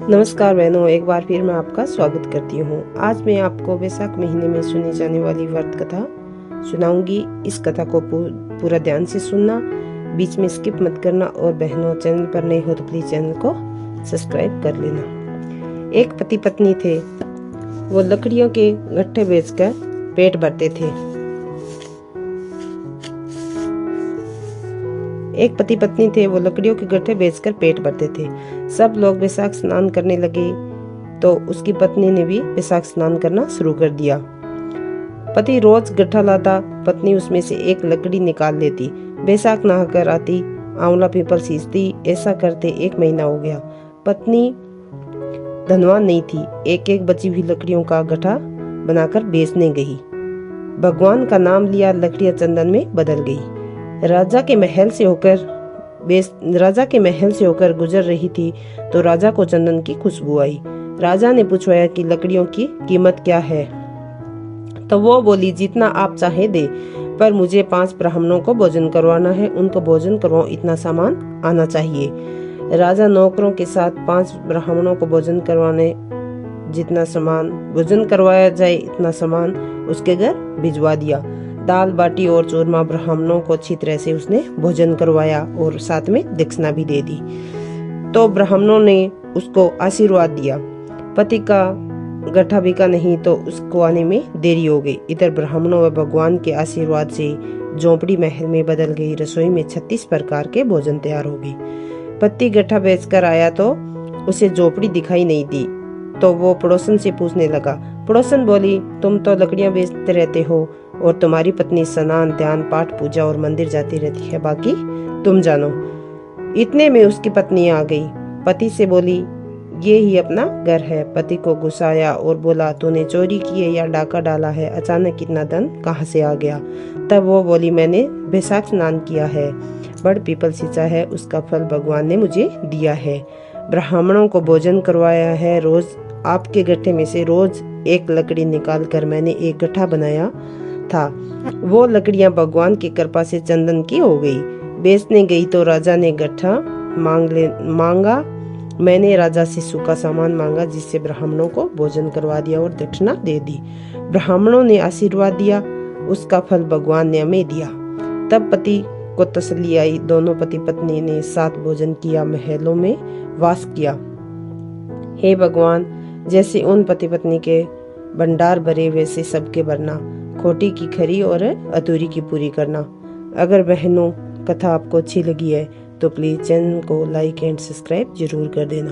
नमस्कार बहनों, एक बार फिर मैं आपका स्वागत करती हूँ। आज मैं आपको वैशाख महीने में सुनी जाने वाली व्रत कथा सुनाऊंगी। इस कथा को पूरा ध्यान से सुनना, बीच में स्किप मत करना और बहनों चैनल पर नए हो तो प्लीज चैनल को सब्सक्राइब कर लेना। एक पति पत्नी थे, वो लकड़ियों के गट्ठे बेचकर पेट भरते थे। एक पति पत्नी थे, वो लकड़ियों के गट्ठे बेचकर पेट भरते थे। सब लोग वैशाख स्नान करने लगे तो उसकी पत्नी ने भी वैशाख स्नान करना शुरू कर दिया। पति रोज गट्ठा लाता, पत्नी उसमें से एक लकड़ी निकाल लेती। वैशाख नहाकर आती, आंवला पीपल सींचती। ऐसा करते 1 महीना हो गया। पत्नी धनवान नहीं थी, एक एक बची हुई लकड़ियों का गट्ठा बनाकर बेचने गई। भगवान का नाम लिया, लकड़ियां चंदन में बदल गई। राजा के महल से होकर गुजर रही थी तो राजा को चंदन की खुशबू आई। राजा ने पूछवाया कि लकड़ियों की कीमत क्या है, तो वो बोली, जितना आप चाहे दे, पर मुझे 5 ब्राह्मणों को भोजन करवाना है, उनको भोजन करवाओ, इतना सामान आना चाहिए। राजा नौकरों के साथ 5 ब्राह्मणों को भोजन करवाया जाए इतना सामान उसके घर भिजवा दिया। दाल बाटी और चूरमा ब्राह्मणों को अच्छी तरह से उसने भोजन करवाया और साथ में दक्षिणा भी दे दी। तो ब्राह्मणों ने उसको आशीर्वाद दिया। पति का गट्ठा बिका नहीं तो उसको आने में देरी हो गई। इधर ब्राह्मणों व भगवान के आशीर्वाद से झोंपड़ी महल में बदल गई। रसोई में 36 प्रकार के भोजन तैयार हो गए। पति गट्ठा बेचकर आया तो उसे झोंपड़ी दिखाई नहीं दी, तो वो पड़ोसन से पूछने लगा। पड़ोसन बोली, तुम तो लकड़ियां बेचते रहते हो और तुम्हारी पत्नी स्नान, ध्यान, पाठ, पूजा और मंदिर जाती रहती है, बाकी तुम जानो। इतने में उसकी पत्नी आ गई। पति से बोली, ये ही अपना घर है। पति को गुस्साया और बोला, तूने चोरी की है या डाका डाला है? अचानक इतना धन कहाँ से आ गया? तब वो बोली, मैंने वैशाख स्नान किया है, बड़ पीपल सींचा है, उसका फल भगवान ने मुझे दिया है। ब्राह्मणों को भोजन करवाया है। रोज आपके गट्ठे में से रोज एक लकड़ी निकाल कर मैंने एक गट्ठा बनाया था। वो लकड़ियां भगवान की कृपा से चंदन की हो गई। बेचने गई तो राजा ने गट्ठा मांगा। मैंने राजा से सूखा सामान मांगा, जिससे ब्राह्मणों को भोजन करवा दिया और दक्षिणा दे दी। ब्राह्मणों ने आशीर्वाद दिया, उसका फल भगवान ने हमें दिया। तब पति को तसल्ली आई। दोनों पति पत्नी ने साथ भोजन किया, महलों में वास किया। हे भगवान, जैसे उन पति पत्नी के भंडार भरे वैसे सबके भरना, खोटी की खरी और अधूरी की पूरी करना। अगर बहनों कथा आपको अच्छी लगी है तो प्लीज चैनल को लाइक एंड सब्सक्राइब जरूर कर देना।